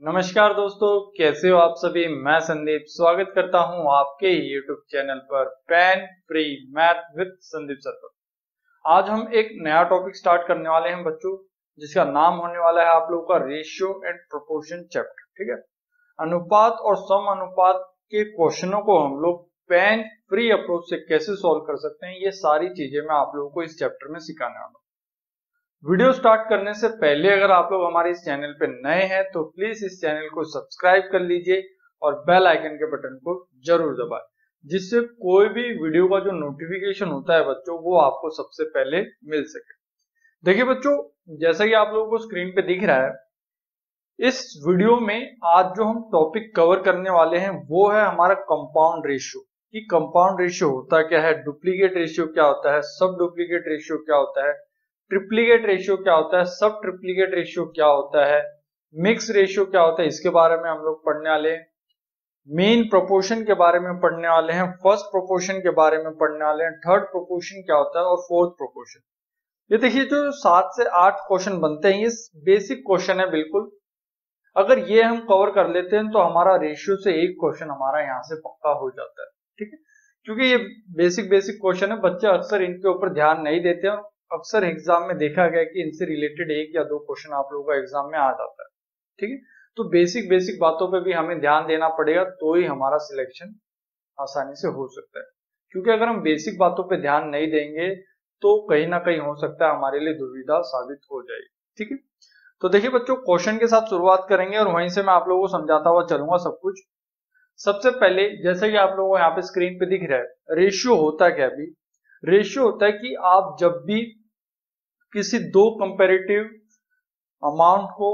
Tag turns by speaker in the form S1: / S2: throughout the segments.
S1: नमस्कार दोस्तों, कैसे हो आप सभी। मैं संदीप स्वागत करता हूं आपके YouTube चैनल पर pain free math with Sandeep sir पर। आज हम एक नया टॉपिक स्टार्ट करने वाले हैं बच्चों, जिसका नाम होने वाला है आप लोगों का रेशियो एंड प्रोपोर्शन चैप्टर। ठीक है, अनुपात और सम अनुपात के क्वेश्चनों को हम लोग पेन फ्री अप्रोच से कैसे सॉल्व कर सकते हैं, ये सारी चीजें मैं आप लोगों को इस चैप्टर में सिखाने वाला हूँ। वीडियो स्टार्ट करने से पहले अगर आप लोग हमारे इस चैनल पे नए हैं तो प्लीज इस चैनल को सब्सक्राइब कर लीजिए और बेल आइकन के बटन को जरूर दबाएं, जिससे कोई भी वीडियो का जो नोटिफिकेशन होता है बच्चों वो आपको सबसे पहले मिल सके। देखिए बच्चों, जैसा कि आप लोगों को स्क्रीन पे दिख रहा है, इस वीडियो में आज जो हम टॉपिक कवर करने वाले हैं वो है हमारा कंपाउंड रेशियो। कि कंपाउंड रेशियो होता क्या है, डुप्लीकेट रेशियो क्या होता है, सब डुप्लीकेट रेशियो क्या होता है, ट्रिप्लीकेट रेशियो क्या होता है, सब ट्रिप्लीकेट रेशियो क्या होता है, मिक्स रेशियो क्या होता है, इसके बारे में हम लोग पढ़ने वाले हैं। मेन प्रोपोर्शन के बारे में पढ़ने वाले हैं, फर्स्ट प्रोपोर्शन के बारे में पढ़ने वाले हैं, थर्ड प्रोपोर्शन क्या होता है और फोर्थ प्रोपोर्शन। ये देखिए जो 7 से 8 क्वेश्चन बनते हैं ये बेसिक क्वेश्चन है बिल्कुल। अगर ये हम कवर कर लेते हैं तो हमारा रेशियो से एक क्वेश्चन हमारा यहाँ से पक्का हो जाता है। ठीक है, क्योंकि ये बेसिक क्वेश्चन है, बच्चे अक्सर इनके ऊपर ध्यान नहीं देते हैं। अक्सर एग्जाम में देखा गया कि इनसे रिलेटेड एक या दो क्वेश्चन आप लोगों का एग्जाम में आ जाता है। ठीक है, तो बेसिक बातों पे भी हमें ध्यान देना पड़ेगा, तो ही हमारा सिलेक्शन आसानी से हो सकता है। क्योंकि अगर हम बेसिक बातों पे ध्यान नहीं देंगे तो कहीं ना कहीं हो सकता है हमारे लिए दुविधा साबित हो जाएगी। ठीक है, तो देखिए बच्चों, क्वेश्चन के साथ शुरुआत करेंगे और वहीं से मैं आप लोगों को समझाता हुआ चलूंगा सब कुछ। सबसे पहले जैसे कि आप लोगों को यहाँ पे स्क्रीन पे दिख रहा है, रेशियो होता है क्या। अभी रेशियो होता है कि आप जब भी किसी दो कंपैरेटिव अमाउंट को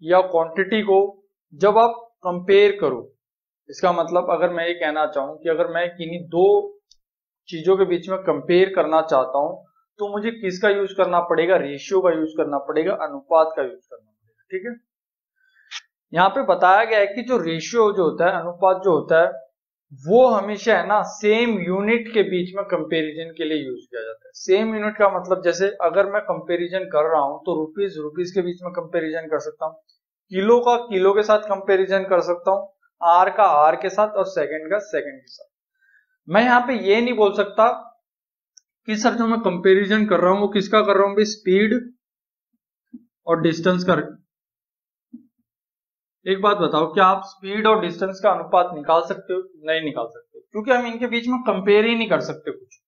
S1: या क्वांटिटी को जब आप कंपेयर करो, इसका मतलब अगर मैं ये कहना चाहूं कि अगर मैं किन्हीं दो चीजों के बीच में कंपेयर करना चाहता हूं तो मुझे किसका यूज करना पड़ेगा, रेशियो का यूज करना पड़ेगा, अनुपात का यूज करना पड़ेगा। ठीक है, यहाँ पे बताया गया है कि जो रेशियो जो होता है, अनुपात जो होता है, वो हमेशा है ना सेम यूनिट के बीच में कंपैरिजन के लिए यूज किया जाता है। सेम यूनिट का मतलब जैसे अगर मैं कंपैरिजन कर रहा हूं तो रुपीज के बीच में कंपैरिजन कर सकता हूं, किलो का किलो के साथ कंपैरिजन कर सकता हूं, आर का आर के साथ और सेकंड का सेकंड के साथ। मैं यहाँ पे ये नहीं बोल सकता कि सर जो मैं कंपैरिजन कर रहा हूं वो किसका कर रहा हूं, स्पीड और डिस्टेंस का। एक बात बताओ, क्या आप स्पीड और डिस्टेंस का अनुपात निकाल सकते हो? नहीं निकाल सकते, क्योंकि हम इनके बीच में कंपेयर ही नहीं कर सकते कुछ।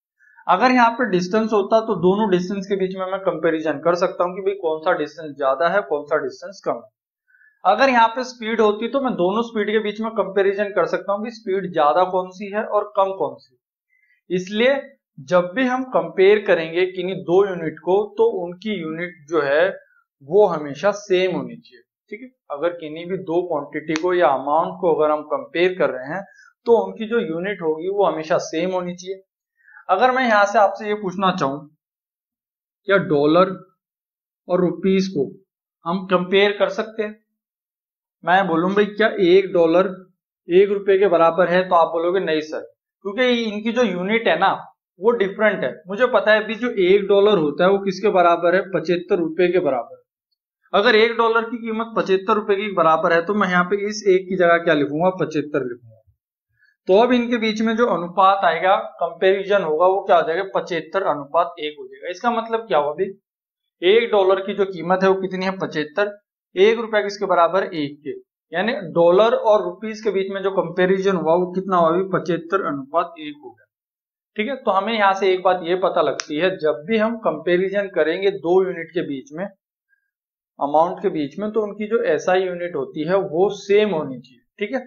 S1: अगर यहाँ पे डिस्टेंस होता तो दोनों डिस्टेंस के बीच में मैं कंपैरिजन कर सकता हूँ कि भाई कौन सा डिस्टेंस ज्यादा है, कौन सा डिस्टेंस कम है। अगर यहाँ पे स्पीड होती तो मैं दोनों स्पीड के बीच में कंपैरिजन कर सकता हूँ कि स्पीड ज्यादा कौन सी है और कम कौन सी। इसलिए जब भी हम कंपेयर करेंगे किन्हीं दो यूनिट को तो उनकी यूनिट जो है वो हमेशा सेम होनी चाहिए। ठीक है, अगर किन्हीं भी दो क्वांटिटी को या अमाउंट को अगर हम कंपेयर कर रहे हैं तो उनकी जो यूनिट होगी वो हमेशा सेम होनी चाहिए। अगर मैं यहां से आपसे ये पूछना चाहूं क्या डॉलर और रुपीस को हम कंपेयर कर सकते हैं, मैं बोलूं भाई क्या एक डॉलर एक रुपए के बराबर है, तो आप बोलोगे नहीं सर, क्योंकि इनकी जो यूनिट है ना वो डिफरेंट है। मुझे पता है अभी जो एक डॉलर होता है वो किसके बराबर है, 75 रुपए के बराबर। अगर एक डॉलर की कीमत 75 रुपए की बराबर है तो मैं यहाँ पे इस एक की जगह क्या लिखूंगा, 75 लिखूंगा। तो अब इनके बीच में जो अनुपात आएगा, कंपैरिजन होगा, वो क्या हो जाएगा, 75:1 हो जाएगा। इसका मतलब क्या हुआ, भाई एक डॉलर की जो कीमत है वो कितनी है, 75, एक रुपया किसके बराबर, एक के, यानी डॉलर और रुपीस के बीच में जो कंपैरिजन हुआ वो कितना हुआ, 75:1 हो गया। ठीक है, तो हमें यहाँ से एक बात ये पता लगती है, जब भी हम कंपैरिजन करेंगे दो यूनिट के बीच में, अमाउंट के बीच में, तो उनकी जो एसआई यूनिट होती है वो सेम होनी चाहिए। ठीक है,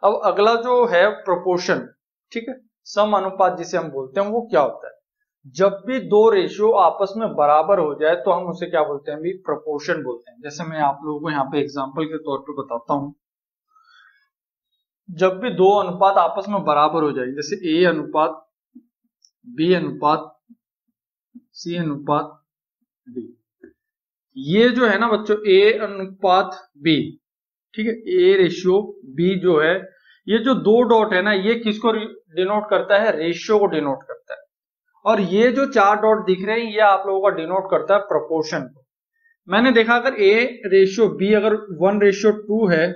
S1: अब अगला जो है प्रोपोर्शन। ठीक है, सम अनुपात जिसे हम बोलते हैं वो क्या होता है, जब भी दो रेशियो आपस में बराबर हो जाए तो हम उसे क्या बोलते हैं, भी प्रोपोर्शन बोलते हैं। जैसे मैं आप लोगों को यहाँ पे एग्जांपल के तौर पे बताता हूं, जब भी दो अनुपात आपस में बराबर हो जाए, जैसे ए अनुपात बी अनुपात सी अनुपात डी, ये जो है ना बच्चों ए अनुपात बी, ठीक है, ए रेशियो बी जो है, ये जो दो डॉट है ना ये किसको डिनोट करता है, रेशियो को डिनोट करता है। और ये जो चार डॉट दिख रहे हैं ये आप लोगों का डिनोट करता है प्रोपोर्शन को। मैंने देखा अगर A/B अगर 1/2 है,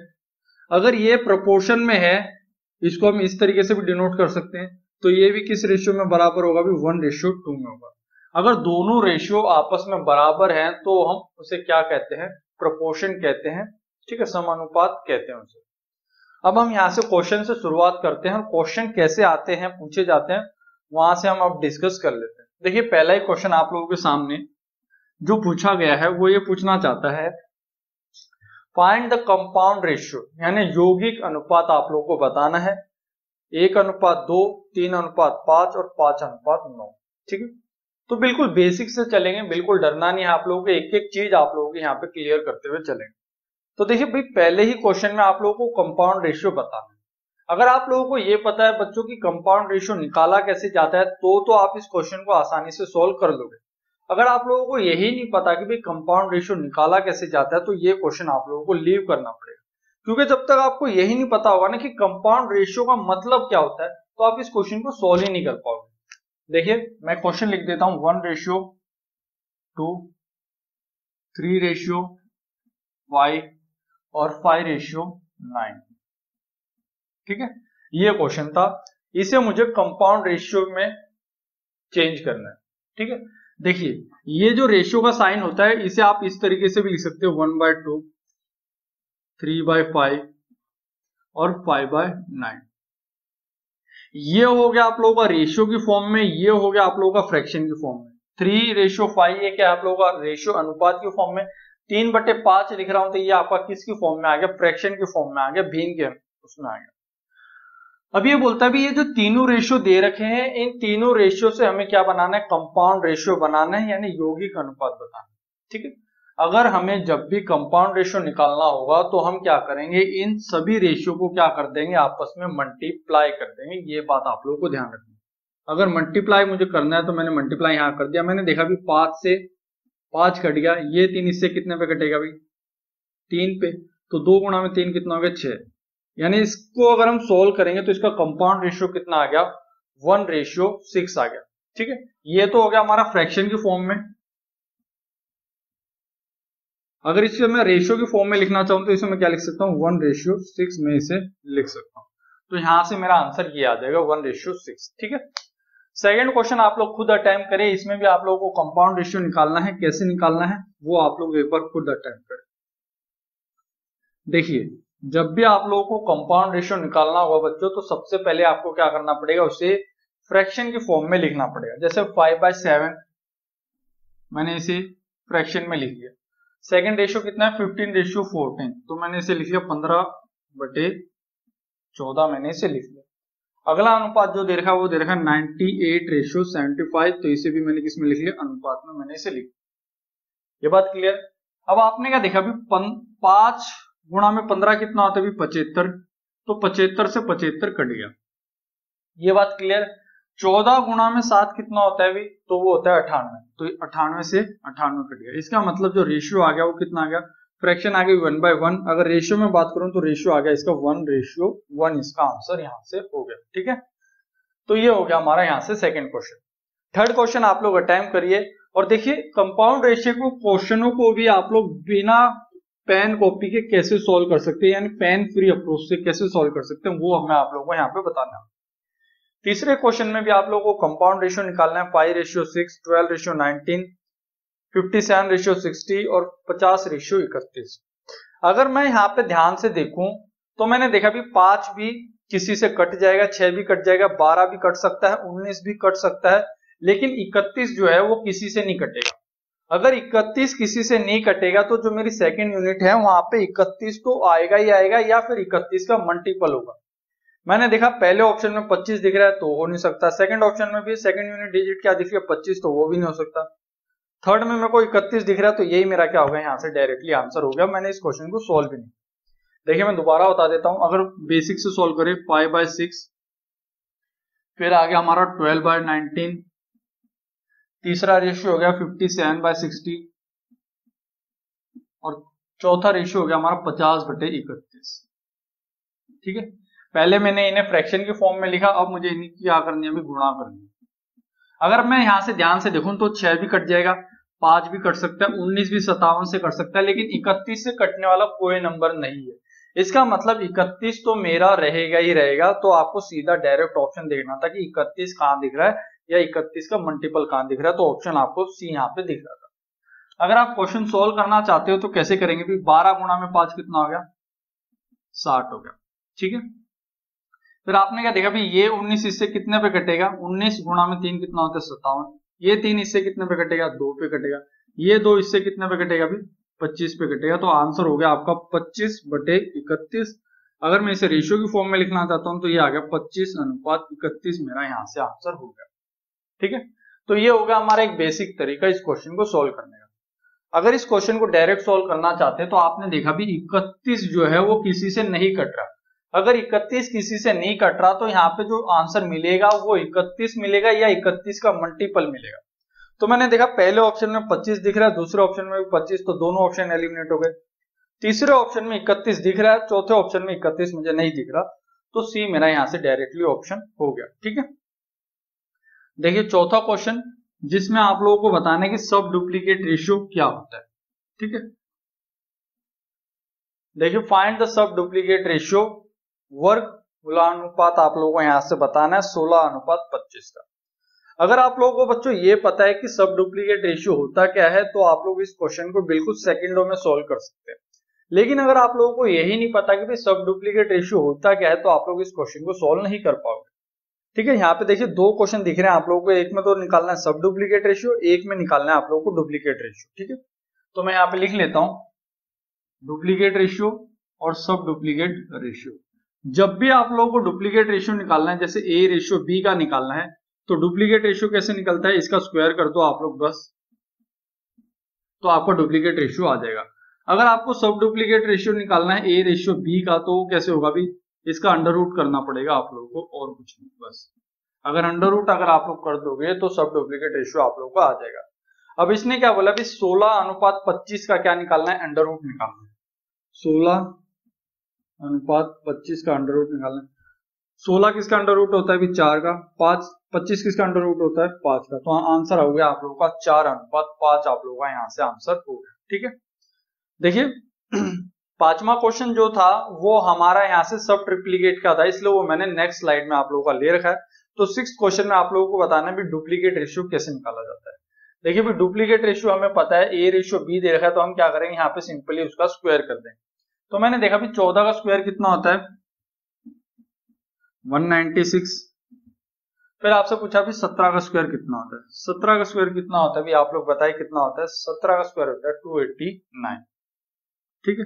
S1: अगर ये प्रोपोर्शन में है, इसको हम इस तरीके से भी डिनोट कर सकते हैं, तो ये भी किस रेशियो में बराबर होगा, भी 1/2 में होगा। अगर दोनों रेशियो आपस में बराबर हैं तो हम उसे क्या कहते हैं, प्रोपोर्शन कहते हैं, ठीक है, समानुपात कहते हैं उसे। अब हम यहाँ से क्वेश्चन से शुरुआत करते हैं और क्वेश्चन कैसे आते हैं, पूछे जाते हैं, वहां से हम अब डिस्कस कर लेते हैं। देखिए पहला ही क्वेश्चन आप लोगों के सामने जो पूछा गया है वो ये पूछना चाहता है, फाइंड द कंपाउंड रेशियो, यानी यौगिक अनुपात आप लोगों को बताना है, 1:2, 3:5 और 5:9। ठीक है, तो बिल्कुल बेसिक से चलेंगे, बिल्कुल डरना नहीं है आप लोगों को, एक एक चीज आप लोगों को यहाँ पे क्लियर करते हुए चलेंगे। तो देखिए भाई पहले ही क्वेश्चन में आप लोगों को कंपाउंड रेशियो बताना है। अगर आप लोगों को ये पता है बच्चों की कंपाउंड रेशियो निकाला कैसे जाता है तो आप इस क्वेश्चन को आसानी से सोल्व कर लोगे। अगर आप लोगों को यही नहीं पता कि भाई कंपाउंड रेशियो निकाला कैसे जाता है तो ये क्वेश्चन आप लोगों को लीव करना पड़ेगा, क्योंकि जब तक आपको यही नहीं पता होगा ना कि कंपाउंड रेशियो का मतलब क्या होता है तो आप इस क्वेश्चन को सोल्व ही नहीं कर पाओगे। देखिए मैं क्वेश्चन लिख देता हूं, 1:2, 3:5 और 5:9। ठीक है, ये क्वेश्चन था, इसे मुझे कंपाउंड रेशियो में चेंज करना है। ठीक है, देखिए ये जो रेशियो का साइन होता है इसे आप इस तरीके से भी लिख सकते हो, 1/2, 3/5 और 5/9। ये हो गया आप लोगों का रेशियो की फॉर्म में, ये हो गया आप लोगों का फ्रैक्शन की फॉर्म में। 3:5 ये क्या आप लोगों का रेशियो अनुपात की फॉर्म में, 3/5 लिख रहा हूं तो ये आपका किसकी फॉर्म में आ गया, फ्रैक्शन की फॉर्म में आ गया, भिन्न के उसमें आ गया। अब ये बोलता है भी ये जो तीनों रेशियो दे रखे हैं इन तीनों रेशियो से हमें क्या बनाना है, कंपाउंड रेशियो बनाना है, यानी यौगिक अनुपात बताना है। ठीक है, अगर हमें जब भी कंपाउंड रेशियो निकालना होगा तो हम क्या करेंगे, इन सभी रेशियो को क्या कर देंगे, आपस में मल्टीप्लाई कर देंगे। ये बात आप लोगों को ध्यान रखनी है। अगर मल्टीप्लाई मुझे करना है तो मैंने मल्टीप्लाई यहाँ कर दिया, मैंने देखा भी 5 से 5 कट गया, ये 3 इससे कितने पे कटेगा भाई, 3 पे, तो 2 गुणा में 3 कितना हो गया, 6। यानी इसको अगर हम सोल्व करेंगे तो इसका कंपाउंड रेशियो कितना आ गया, 1:6 आ गया। ठीक है, ये तो हो गया हमारा फ्रैक्शन की फॉर्म में। अगर इसे मैं रेशियो की फॉर्म में लिखना चाहूं तो इसे मैं क्या लिख सकता हूं, 1:6 में इसे लिख सकता हूं। तो यहां से मेरा आंसर ये आ जाएगा 1:6। ठीक है, सेकेंड क्वेश्चन आप लोग खुद अटेम्प्ट करें, इसमें भी आप लोगों को कंपाउंड रेशियो निकालना है, कैसे निकालना है वो आप लोग एक बार खुद अटेम्प्ट करें। देखिए जब भी आप लोगों को कंपाउंड रेशियो निकालना होगा बच्चों तो सबसे पहले आपको क्या करना पड़ेगा, उसे फ्रैक्शन की फॉर्म में लिखना पड़ेगा। जैसे 5/7 मैंने इसे फ्रैक्शन में लिख लिया। सेकंड रेशियो कितना है, 15:14, तो मैंने इसे लिख लिया 15/14 मैंने इसे लिख लिया। अगला अनुपात जो दे रखा है वो दे रखा है 98:75, तो इसे भी मैंने किसमें लिख लिया, अनुपात में मैंने इसे लिख लिया। ये बात क्लियर। अब आपने क्या देखा, 5 गुणा में 15 कितना होता है, 75, तो 75 से 75 कट गया। ये बात क्लियर। 14 गुणा में 7 कितना होता है भी, तो वो होता है 98, तो 98 से 98 कट गया। इसका मतलब जो रेशियो आ गया वो कितना आ गया, फ्रैक्शन आ गई 1/1। अगर रेशियो में बात करूं तो रेशियो आ गया इसका 1:1, इसका आंसर यहां से हो गया। ठीक है, तो ये हो गया हमारा यहां से सेकंड क्वेश्चन। थर्ड क्वेश्चन आप लोग अटेम्प्ट करिए और देखिए कंपाउंड रेशियो को क्वेश्चनों को भी आप लोग बिना पेन कॉपी के कैसे सॉल्व कर सकते हैं, यानी पेन फ्री अप्रोच से कैसे सॉल्व कर सकते हैं वो हमें आप लोगों को यहाँ पे बताना है। तीसरे क्वेश्चन में भी आप लोगों को कंपाउंड रेशियो निकालना है, 5:6, 12:19, 57:60 और 50:31। अगर मैं यहाँ पे ध्यान से देखूं तो मैंने देखा भी 5 भी किसी से कट जाएगा, 6 भी कट जाएगा, 12 भी कट सकता है, 19 भी कट सकता है, लेकिन 31 जो है वो किसी से नहीं कटेगा। अगर 31 किसी से नहीं कटेगा तो जो मेरी सेकंड यूनिट है वहां पे 31 तो आएगा ही आएगा, या फिर 31 का मल्टीपल होगा। मैंने देखा पहले ऑप्शन में 25 दिख रहा है तो हो नहीं सकता, सेकंड ऑप्शन में भी सेकंड यूनिट डिजिट क्या दिख रही है 25, तो वो भी नहीं हो सकता। थर्ड में मेरे को 31 दिख रहा है तो यही मेरा क्या होगा, यहाँ से डायरेक्टली आंसर हो गया। मैंने इस क्वेश्चन को सोल्व भी नहीं। देखिए मैं दोबारा बता देता हूं, अगर बेसिक से सोल्व करें 5/6, फिर आ गया हमारा 12/19, तीसरा रेशियो हो गया 57/60 और चौथा रेशियो हो गया हमारा 50/31। ठीक है, पहले मैंने इन्हें फ्रैक्शन के फॉर्म में लिखा, अब मुझे इन्हें क्या करनी है, अभी गुणा करनी है। अगर मैं यहां से ध्यान से देखूं तो 6 भी कट जाएगा, 5 भी कट सकता है, 19 भी 57 से कट सकता है, लेकिन 31 से कटने वाला कोई नंबर नहीं है। इसका मतलब 31 तो मेरा रहेगा ही रहेगा। तो आपको सीधा डायरेक्ट ऑप्शन देखना था कि 31 कहाँ दिख रहा है या 31 का मल्टीपल कहाँ दिख रहा है, तो ऑप्शन आपको सी यहाँ पे दिख रहा था। अगर आप क्वेश्चन सोल्व करना चाहते हो तो कैसे करेंगे? 12 गुणा में 5 कितना हो गया? 60 हो गया। ठीक है, फिर आपने क्या देखा भाई, ये 19 इससे कितने पे कटेगा? 19 गुणा में 3 कितना होता है? 57। ये 3 इससे कितने पे कटेगा? 2 पे कटेगा। ये 2 इससे कितने पे कटेगा भाई? 25 पे कटेगा। तो आंसर हो गया आपका 25/31। अगर मैं इसे रेशियो की फॉर्म में लिखना चाहता हूं तो ये आ गया 25/31 मेरा यहाँ से आंसर हो गया। ठीक है, तो ये होगा हमारा एक बेसिक तरीका इस क्वेश्चन को सोल्व करने का। अगर इस क्वेश्चन को डायरेक्ट सोल्व करना चाहते हैं तो आपने देखा भी 31 जो है वो किसी से नहीं कट रहा। अगर 31 किसी से नहीं कट रहा तो यहाँ पे जो आंसर मिलेगा वो 31 मिलेगा या 31 का मल्टीपल मिलेगा। तो मैंने देखा पहले ऑप्शन में 25 दिख रहा है, दूसरे ऑप्शन में 25, तो दोनों ऑप्शन एलिमिनेट हो गए। तीसरे ऑप्शन में 31 दिख रहा है, चौथे ऑप्शन में 31 मुझे नहीं दिख रहा, तो सी मेरा यहाँ से डायरेक्टली ऑप्शन हो गया। ठीक है, देखिए चौथा क्वेश्चन जिसमें आप लोगों को बताना है कि सब डुप्लीकेट रेशियो क्या होता है। ठीक है, देखिए find the sub duplicate ratio, वर्ग मूलानुपात आप लोगों को यहां से बताना है 16:25 का। अगर आप लोगों को बच्चों ये पता है कि सब डुप्लीकेट रेशियो होता क्या है तो आप लोग इस क्वेश्चन को बिल्कुल सेकंडों में सोल्व कर सकते हैं। लेकिन अगर आप लोगों को यही नहीं पता कि भाई सब डुप्लीकेट रेशियो होता क्या है तो आप लोग इस क्वेश्चन को सोल्व नहीं कर पाओगे। ठीक है, यहाँ पे देखिए दो क्वेश्चन दिख रहे हैं आप लोगों को, एक में तो निकालना है सब डुप्लीकेट रेशियो, एक में निकालना है आप लोगों को डुप्लीकेट रेशियो। ठीक है, तो मैं यहाँ पे लिख लेता हूं डुप्लीकेट रेशियो और सब डुप्लीकेट रेशियो। जब भी आप लोगों को डुप्लीकेट रेशियो निकालना है, जैसे ए रेशियो बी का निकालना है, तो डुप्लीकेट रेशियो कैसे निकलता है? इसका स्क्वायर कर दो आप लोग बस, तो आपका डुप्लीकेट रेशियो आ जाएगा। अगर आपको सब डुप्लीकेट रेशियो निकालना है ए रेशियो बी का, तो वो कैसे होगा भी? इसका अंडर रूट करना पड़ेगा आप लोगों को, और कुछ नहीं बस। अगर अंडर रूट अगर आप लोग कर दोगे तो सब डुप्लीकेट रेशियो आप लोगों को आ जाएगा। अब इसने क्या बोला भी 16:25 का क्या निकालना है? अंडर रूट निकालना है। 16:25 का अंडर रूट निकालना है। 16 किसका अंडर रूट होता है भी? 4 का। 25 किसका अंडर रूट होता है? 5 का। तो आंसर हो गया आप लोगों का 4:5 आप लोगों का यहाँ से आंसर हो गया। ठीक है, देखिए पांचवा क्वेश्चन जो था वो हमारा यहाँ से सब ट्रिप्लीकेट का था, इसलिए वो मैंने नेक्स्ट स्लाइड में आप लोगों का ले रखा है। तो सिक्स्थ क्वेश्चन में आप लोगों को बताना है भी डुप्लीकेट रेशियो कैसे निकाला जाता है। देखिए भी डुप्लीकेट रेशियो हमें पता है ए रेशियो बी दे रखा है, तो हम क्या करेंगे यहाँ पे सिंपली उसका स्क्वायर कर देंगे। तो मैंने देखा भी 14 का स्क्वायर कितना होता है? 196। फिर आपसे पूछा भी 17 का स्क्वायर कितना होता है? 17 का स्क्वायर कितना होता है भी? आप लोग बताइए कितना होता है? 17 का स्क्वायर होता है 289। ठीक है,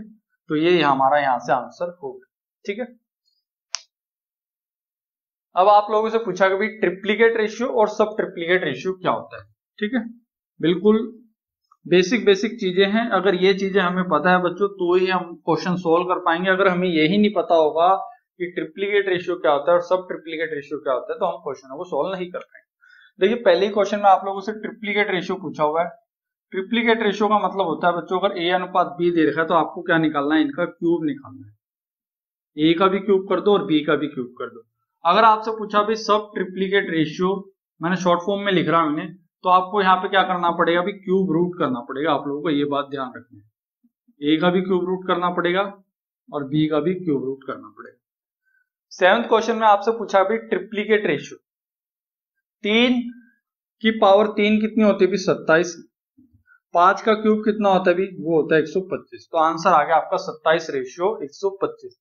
S1: तो ये हमारा यहाँ से आंसर हो गया। ठीक है, अब आप लोगों से पूछा कि भाई ट्रिप्लीकेट रेशियो और सब ट्रिप्लीकेट रेशियो क्या होता है। ठीक है, बिल्कुल बेसिक चीजें हैं। अगर ये चीजें हमें पता है बच्चों तो ही हम क्वेश्चन सोल्व कर पाएंगे। अगर हमें यही नहीं पता होगा कि ट्रिप्लीकेट रेशियो क्या होता है और सब ट्रिप्लीकेट रेशियो क्या होता है तो हम क्वेश्चनों को सोल्व नहीं कर पाएंगे। देखिए पहले ही क्वेश्चन में आप लोगों से ट्रिप्लीकेट रेशियो पूछा हुआ है। ट्रिप्लीकेट रेशियो का मतलब होता है बच्चों, अगर ए अनुपात बी दे रखा है तो आपको क्या निकालना है? इनका क्यूब निकालना है। ए का भी क्यूब कर दो और बी का भी क्यूब कर दो। अगर आपसे पूछा भी सब ट्रिप्लीकेट रेशियो, मैंने शॉर्ट फॉर्म में लिख रहा हूं इन्हें, तो आपको यहाँ पे क्या करना पड़ेगा भी? क्यूब रूट करना पड़ेगा। आप लोगों को ये बात ध्यान रखनी है, ए का भी क्यूब रूट करना पड़ेगा और बी का भी क्यूब रूट करना पड़ेगा। सेवंथ क्वेश्चन में आपसे पूछा भी ट्रिप्लीकेट रेशियो, 3 की पावर 3 कितनी होती है भी? 27। 5 का क्यूब कितना होता है भी? वो होता है 125। तो आंसर आ गया आपका 27/125।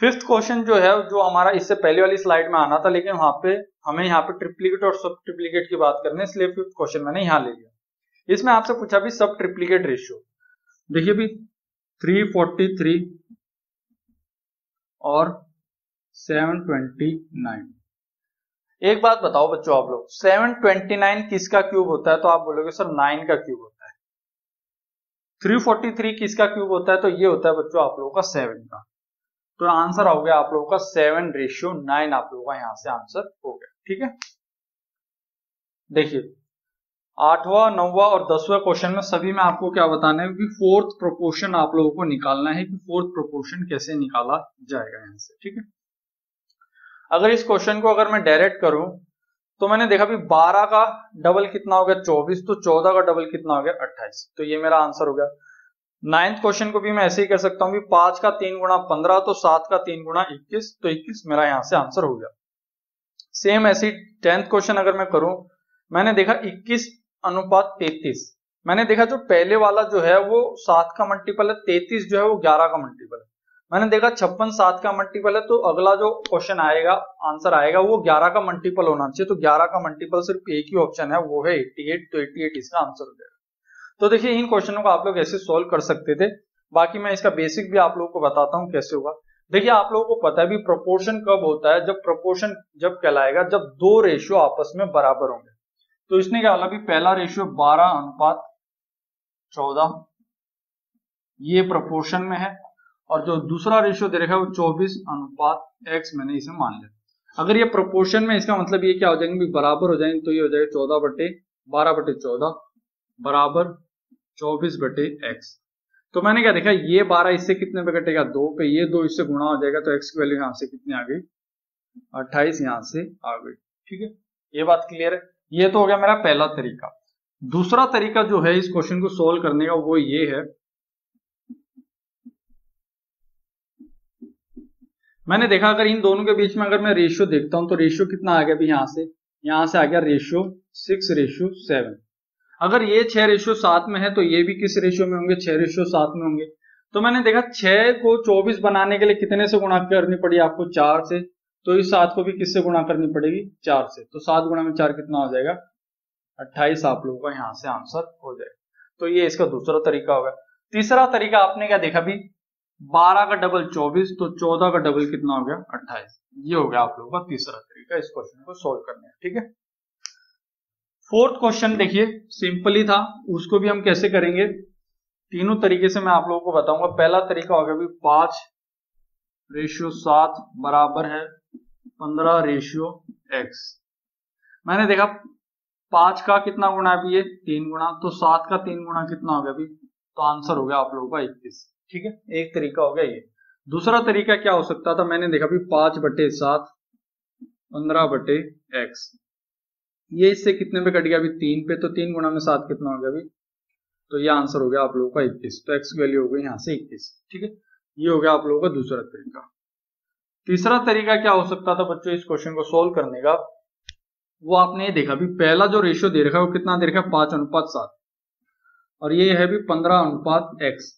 S1: फिफ्थ क्वेश्चन जो है, जो हमारा इससे पहले वाली स्लाइड में आना था, लेकिन वहां पे हमें यहाँ पे ट्रिप्लीकेट और सब ट्रिप्लीकेट की बात करनी है, इसलिए फिफ्थ क्वेश्चन मैंने यहाँ ले लिया। इसमें आपसे पूछा भी सब ट्रिप्लीकेट रेशियो। देखिए भी 343 और 729। एक बात बताओ बच्चों आप लोग, 729 किसका क्यूब होता है? तो आप बोलोगे सर 9 का क्यूब होता है। 343 किसका क्यूब होता है? तो ये होता है बच्चों आप लोगों का 7 का। तो आंसर हो गया आप लोगों का 7:9 आप लोगों का यहाँ से आंसर हो गया। ठीक है, देखिए 8वां 9वां और 10वां क्वेश्चन में सभी में आपको क्या बताना है कि फोर्थ प्रोपोर्शन आप लोगों को निकालना है कि फोर्थ प्रोपोर्शन कैसे निकाला जाएगा यहाँ से। ठीक है, अगर इस क्वेश्चन को अगर मैं डायरेक्ट करूं तो मैंने देखा भी 12 का डबल कितना हो गया 24, तो 14 का डबल कितना हो गया 28, तो ये मेरा आंसर हो गया। 9th क्वेश्चन को भी मैं ऐसे ही कर सकता हूँ भी 5 का 3 गुणा 15, तो 7 का 3 गुणा 21, तो 21 मेरा यहां से आंसर हो गया। सेम ऐसे 10th क्वेश्चन अगर मैं करूं, मैंने देखा 21 अनुपात 33, मैंने देखा जो पहले वाला जो है वो 7 का मल्टीपल है, 33 जो है वो 11 का मल्टीपल है। मैंने देखा 56 7 का मल्टीपल है, तो अगला जो क्वेश्चन आएगा आंसर आएगा वो 11 का मल्टीपल होना चाहिए, तो 11 का मल्टीपल सिर्फ एक ही ऑप्शन है वो है 88, तो 88 इसका आंसर हो जाएगा। तो देखिए इन क्वेश्चनों को आप लोग ऐसे सोल्व कर सकते थे। बाकी मैं इसका बेसिक भी आप लोगों को बताता हूं कैसे होगा। देखिए आप लोगों को पता है भी प्रोपोर्शन कब होता है, जब प्रोपोर्शन जब कहलाएगा जब दो रेशियो आपस में बराबर होंगे। तो इसने क्या बोला भी पहला रेशियो 12 अनुपात 14 ये प्रोपोर्शन में है, और जो दूसरा रेशियो दे रखा है वो 24 अनुपात x मैंने इसे मान लिया। अगर ये प्रोपोर्शन में, इसका मतलब ये क्या हो जाएंगे भी बराबर हो जाएंगे, तो ये हो जाएगा 14/12/14 बराबर 24/x। तो मैंने क्या देखा ये 12 इससे कितने पे कटेगा 2 पे, ये 2 इससे गुणा हो जाएगा, तो x की वैल्यू यहां से कितनी आ गई 28 यहां से आ गई। ठीक है, ये बात क्लियर है। ये तो हो गया मेरा पहला तरीका। दूसरा तरीका जो है इस क्वेश्चन को सोल्व करने का वो ये है, मैंने देखा अगर इन दोनों के बीच में अगर मैं रेशियो देखता हूं तो रेशियो कितना आ गया भी यहां से आ गया रेशियो 6:7। अगर ये 6:7 में है तो ये भी किस रेशियो में होंगे 6:7 में होंगे। तो मैंने देखा 6 को 24 बनाने के लिए कितने से गुणा करनी पड़ी आपको 4 से, तो इस 7 को भी किससे गुणा करनी पड़ेगी 4 से, तो 7 गुणा में 4 कितना हो जाएगा 28 आप लोगों का यहां से आंसर हो जाएगा। तो ये इसका दूसरा तरीका होगा। तीसरा तरीका आपने क्या देखा भी 12 का डबल 24, तो 14 का डबल कितना हो गया 28। ये हो गया आप लोगों का तीसरा तरीका इस क्वेश्चन को सोल्व करने का। ठीक है, फोर्थ क्वेश्चन देखिए सिंपल ही था, उसको भी हम कैसे करेंगे तीनों तरीके से मैं आप लोगों को बताऊंगा। पहला तरीका हो गया भी 5:7 बराबर है 15:x। मैंने देखा 5 का कितना गुणा है अभी ये 3 गुणा, तो 7 का 3 गुणा कितना हो गया अभी, तो आंसर हो गया आप लोगों का 21। ठीक है, एक तरीका हो गया ये। दूसरा तरीका क्या हो सकता था, मैंने देखा भी 5/7 15/x, ये इससे कितने पे कट गया अभी 3 पे, तो 3 गुणा में 7 कितना हो गया अभी, तो ये आंसर हो गया आप लोगों का 21। तो x की वैल्यू हो गई यहां से 21। ठीक है, ये हो गया आप लोगों का दूसरा तरीका। तीसरा तरीका क्या हो सकता था बच्चों इस क्वेश्चन को सोल्व करने का, वो आपने ये देखा भी पहला जो रेशियो दे रखा है वो कितना दे रखा है 5:7, और ये है भी 15:x।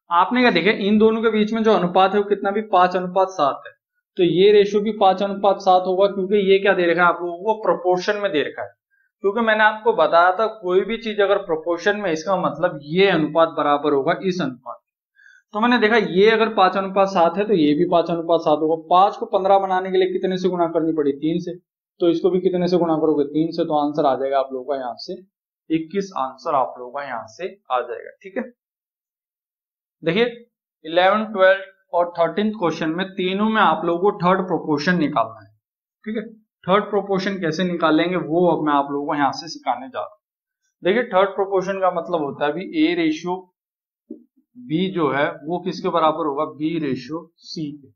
S1: आपने क्या देखा इन दोनों के बीच में जो अनुपात है वो कितना भी 5:7 है, तो ये रेशियो भी 5:7 होगा, क्योंकि ये क्या दे रखा है आप लोगों को प्रोपोर्शन में दे रखा है। क्योंकि मैंने आपको बताया था कोई भी चीज अगर प्रोपोर्शन में, इसका मतलब ये अनुपात बराबर होगा इस अनुपात। तो मैंने देखा ये अगर 5:7 है तो ये भी 5:7 होगा। 5 को 15 बनाने के लिए कितने से गुणा करनी पड़ी 3 से, तो इसको भी कितने से गुणा करोगे 3 से, तो आंसर आ जाएगा आप लोगों का यहाँ से 21 आंसर आप लोगों का यहाँ से आ जाएगा। ठीक है, देखिए 11, 12 और 13th क्वेश्चन में तीनों में आप लोगों को थर्ड प्रोपोर्शन निकालना है। ठीक है, थर्ड प्रोपोर्शन कैसे निकालेंगे वो अब मैं आप लोगों को यहाँ से सिखाने जा रहा हूँ। देखिए थर्ड प्रोपोर्शन का मतलब होता है भी A रेशियो B जो है वो किसके बराबर होगा B रेशियो C के।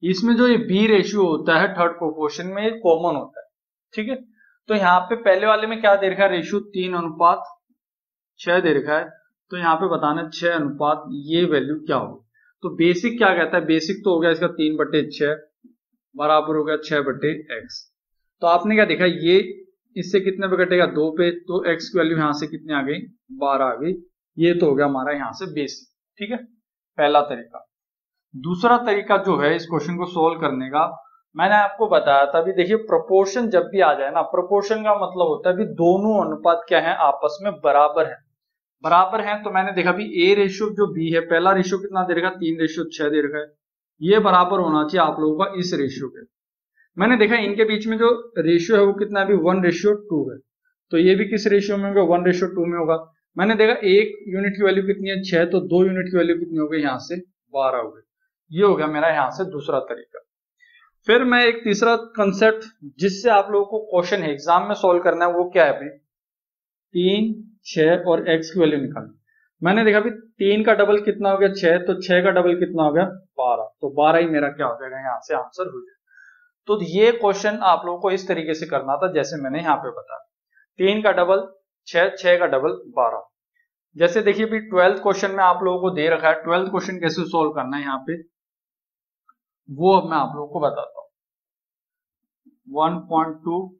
S1: इसमें जो ये B रेशियो होता है थर्ड प्रोपोर्शन में ये कॉमन होता है। ठीक है, तो यहाँ पे पहले वाले में क्या दे रखा है रेशियो 3:6 दे रखा है, तो यहाँ पे बताना 6 अनुपात ये वैल्यू क्या होगी। तो बेसिक क्या कहता है, बेसिक तो हो गया इसका 3/6 बराबर हो गया 6/x। तो आपने क्या देखा ये इससे कितने पे कटेगा 2 पे, तो x की वैल्यू यहां से कितनी आ गई 12 आ गई। ये तो हो गया हमारा यहाँ से बेसिक। ठीक है, पहला तरीका। दूसरा तरीका जो है इस क्वेश्चन को सोल्व करने का, मैंने आपको बताया था भी देखिए प्रोपोर्शन जब भी आ जाए ना, प्रोपोर्शन का मतलब होता है भी दोनों अनुपात क्या है आपस में बराबर है। बराबर है तो मैंने देखा भी A रेशियो जो B है, पहला रेशियो कितना दे रखा है 3:6 दे रखा है, ये बराबर होना चाहिए आप लोगों का इस रेशियो के। मैंने देखा इनके बीच में जो रेशियो है वो कितना है 1:2 है, तो ये भी किस रेशियो में होगा 1:2 में होगा। मैंने देखा एक यूनिट की वैल्यू कितनी है 6, तो 2 यूनिट की वैल्यू कितनी हो गई यहाँ से 12 हो गई। ये हो गया मेरा यहाँ से दूसरा तरीका। फिर मैं एक तीसरा कंसेप्ट जिससे आप लोगों को क्वेश्चन एग्जाम में सोल्व करना है वो क्या है 3, 6 और x की वैल्यू निकालनी। मैंने देखा भी 3 का डबल कितना हो गया 6, तो 6 का डबल कितना हो गया 12, तो 12 ही मेरा क्या हो जाएगा यहाँ से आंसर हो जाएगा। तो ये क्वेश्चन आप लोगों को इस तरीके से करना था जैसे मैंने यहाँ पे बताया। 3 का डबल 6, 6 का डबल 12। जैसे देखिए भी 12th क्वेश्चन में आप लोगों को दे रखा है, 12th क्वेश्चन कैसे सोल्व करना है यहाँ पे वो अब मैं आप लोगों को बताता हूँ। 1.2,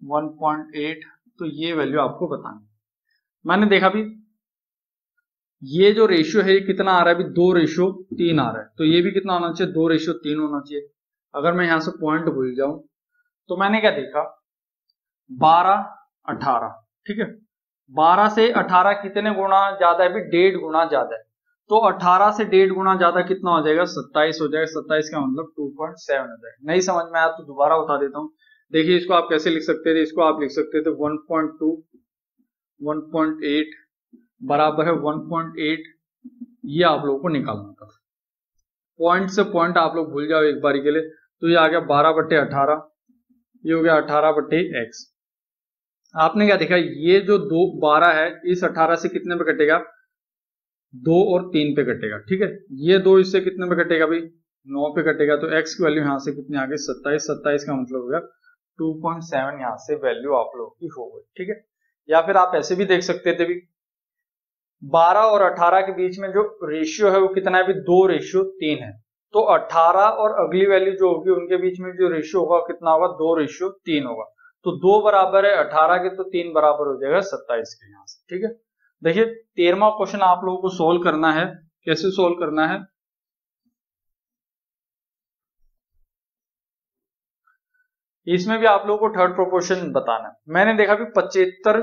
S1: 1.8, तो ये वैल्यू आपको बतानी। मैंने देखा भी ये जो रेशियो है ये कितना आ रहा है, अभी 2:3 आ रहा है, तो ये भी कितना होना चाहिए, 2:3 होना चाहिए। अगर मैं यहां से पॉइंट भूल जाऊं तो मैंने क्या देखा, 12, 18, ठीक है। 12 से 18 कितने गुना ज्यादा है, अभी 1.5 गुना ज्यादा है, तो 18 से 1.5 गुना ज्यादा कितना हो जाएगा, 27 हो जाएगा। 27 का मतलब 2.7 हो जाएगा। नहीं समझ में आया तो दोबारा बता देता हूँ। देखिए इसको आप कैसे लिख सकते थे, इसको आप लिख सकते थे 1.2, 1.8 बराबर है 1.8, ये आप लोगों को निकालना था। पॉइंट से पॉइंट आप लोग भूल जाओ एक बारी के लिए, तो ये आ गया 12/18, ये हो गया 18/x। आपने क्या देखा, ये जो 12 है इस 18 से कितने पे कटेगा, 2 और 3 पे कटेगा, ठीक है। ये 2 इससे कितने पे कटेगा भाई, 9 पे कटेगा, तो x की वैल्यू यहाँ से कितनी आ गई, 27। 27 का मतलब हो गया 2.7, यहाँ से वैल्यू आप लोगों की हो गई, ठीक है। या फिर आप ऐसे भी देख सकते थे भी 12 और 18 के बीच में जो रेशियो है वो कितना है, 2:3 है। तो 18 और अगली वैल्यू जो होगी उनके बीच में जो रेशियो होगा कितना होगा, 2:3 होगा। तो 2 बराबर है 18 के, तो 3 बराबर हो जाएगा 27 के यहाँ से, ठीक है। देखिए 13वां क्वेश्चन आप लोगों को सोल्व करना है। कैसे सोल्व करना है, इसमें भी आप लोगों को थर्ड प्रोपोर्शन बताना है। मैंने देखा कि 75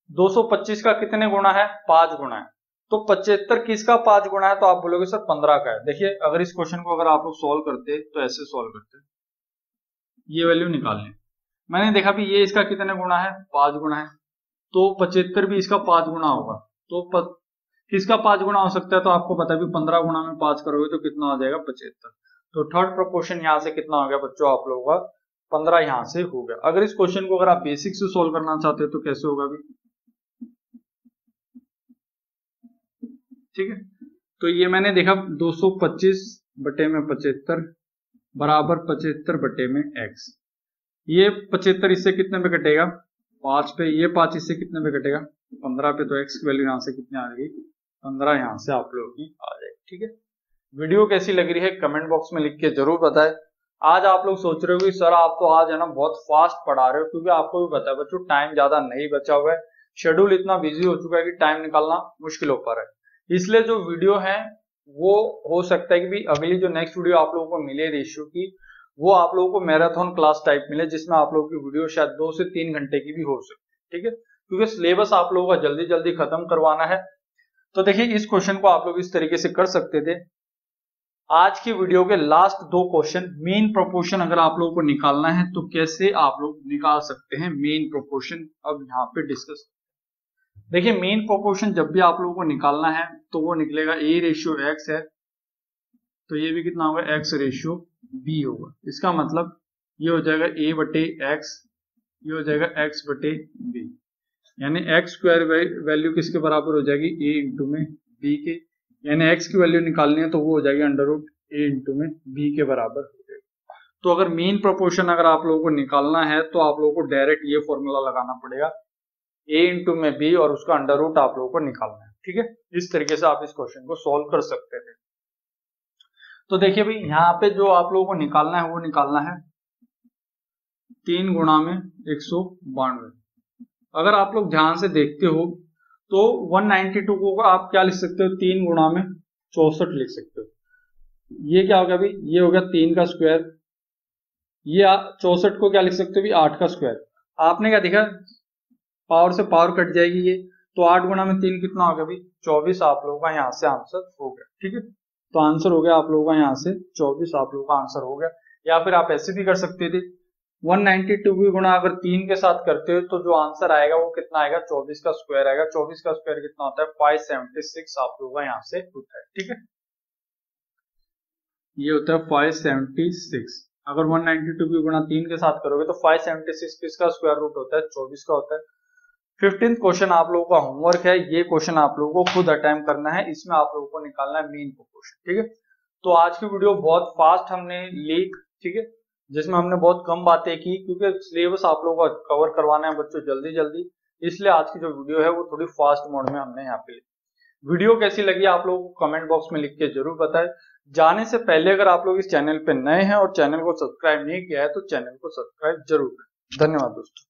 S1: 225 का कितने गुना है, 5 गुना है। तो 75 किसका 5 गुना है, तो आप बोलोगे सर 15 का है। देखिए अगर इस क्वेश्चन को अगर आप लोग सोल्व करते तो ऐसे सोल्व करते, ये वैल्यू निकालनी। मैंने देखा भी ये इसका कितने गुना है, 5 गुना है, तो 75 भी इसका 5 गुना होगा। तो किसका 5 गुना हो सकता है, तो आपको पता है भी 15 गुना में 5 करोगे तो कितना हो जाएगा, 75। तो थर्ड प्रोपोर्शन यहाँ से कितना हो गया बच्चों आप लोगों का, 15 यहाँ से हो गया। अगर इस क्वेश्चन को अगर आप बेसिक से सोल्व करना चाहते हो तो कैसे होगा भी, ठीक है। तो ये मैंने देखा 225/75 बराबर 75/x। ये 75 इससे कितने पे कटेगा, 5 पे। ये 5 इससे कितने पे कटेगा, 15 पे। तो x की वैल्यू यहाँ से कितनी आ जाएगी, 15 यहाँ से आप लोगों की आ जाएगी, ठीक है। वीडियो कैसी लग रही है कमेंट बॉक्स में लिख के जरूर बताएं। आज आप लोग सोच रहे हो कि सर आप तो आज है ना बहुत फास्ट पढ़ा रहे हो, क्योंकि आपको भी पता है बच्चों टाइम ज्यादा नहीं बचा हुआ है, शेड्यूल इतना बिजी हो चुका है कि टाइम निकालना मुश्किल हो पा रहा है। इसलिए जो वीडियो है वो हो सकता है कि भी अगली जो नेक्स्ट वीडियो आप लोगों को मिले रेशियो की, वो आप लोगों को मैराथन क्लास टाइप मिले, जिसमें आप लोगों की वीडियो शायद 2 से 3 घंटे की भी हो सकती है, ठीक है। क्योंकि सिलेबस आप लोगों का जल्दी जल्दी खत्म करवाना है। तो देखिए इस क्वेश्चन को आप लोग इस तरीके से कर सकते थे। आज की वीडियो के लास्ट 2 क्वेश्चन, मीन प्रोपोर्शन अगर आप लोगों को निकालना है तो कैसे आप लोग निकाल सकते हैं मीन प्रोपोर्शन, अब यहाँ पे डिस्कस। देखिए मीन प्रोपोर्शन जब भी आप लोगों को निकालना है तो वो निकलेगा A/X है, तो ये भी कितना होगा, X/B होगा। इसका मतलब ये हो जाएगा A/X, ये हो जाएगा X/B, यानी x स्क्वायर वैल्यू किसके बराबर हो जाएगी, A इंटू में B के, यानी x की वैल्यू निकालनी है तो वो हो जाएगी √A इंटू में B के बराबर हो जाएगा। तो अगर मीन प्रोपोर्शन अगर आप लोगों को निकालना है तो आप लोगों को डायरेक्ट ये फॉर्मूला लगाना पड़ेगा, A इंटू में B और उसका √ आप लोगों को निकालना है, ठीक है। इस तरीके से आप इस क्वेश्चन को सोल्व कर सकते थे। तो देखिए भाई यहाँ पे जो आप लोगों को निकालना है वो निकालना है 3 गुणा में 192। अगर आप लोग ध्यान से देखते हो तो 192 को आप क्या लिख सकते हो, 3 गुणा में 64 लिख सकते हो। ये क्या हो गया भाई, ये हो गया 3 का स्क्वायर, ये 64 को क्या लिख सकते हो भी, 8 का स्क्वायर। आपने क्या देखा, पावर से पावर कट जाएगी ये, तो 8 गुणा में 3 कितना हो गया भाई, 24 आप लोगों का यहाँ से आंसर हो गया, ठीक है। तो आंसर हो गया आप लोगों का यहाँ से 24 आप लोगों का आंसर हो गया। या फिर आप ऐसे भी कर सकते थे, 192 की गुणा अगर 3 के साथ करते हो तो जो आंसर आएगा वो कितना आएगा, 24 का स्क्वायर आएगा। 24 का स्क्वायर कितना होता है, 576 आप लोगों का यहाँ से होता है, ठीक है। ये होता है 576। अगर 192 की गुणा 3 के साथ करोगे तो 576 किसका स्क्वायर रूट होता है, 24 का होता है। 15th क्वेश्चन आप लोगों का होमवर्क है, ये क्वेश्चन आप लोगों को खुद अटेम्प्ट करना है, इसमें आप लोगों को निकालना है मीन प्रोपोर्शन, ठीक है। तो आज की वीडियो बहुत फास्ट हमने ली, ठीक है, जिसमें हमने बहुत कम बातें की क्योंकि सिलेबस आप लोगों को कवर करवाना है बच्चों जल्दी जल्दी, इसलिए आज की जो वीडियो है वो थोड़ी फास्ट मोड में हमने यहाँ पे ली। वीडियो कैसी लगी आप लोगों को कमेंट बॉक्स में लिख के जरूर बताएं। जाने से पहले अगर आप लोग इस चैनल पे नए हैं और चैनल को सब्सक्राइब नहीं किया है तो चैनल को सब्सक्राइब जरूर करें। धन्यवाद दोस्तों।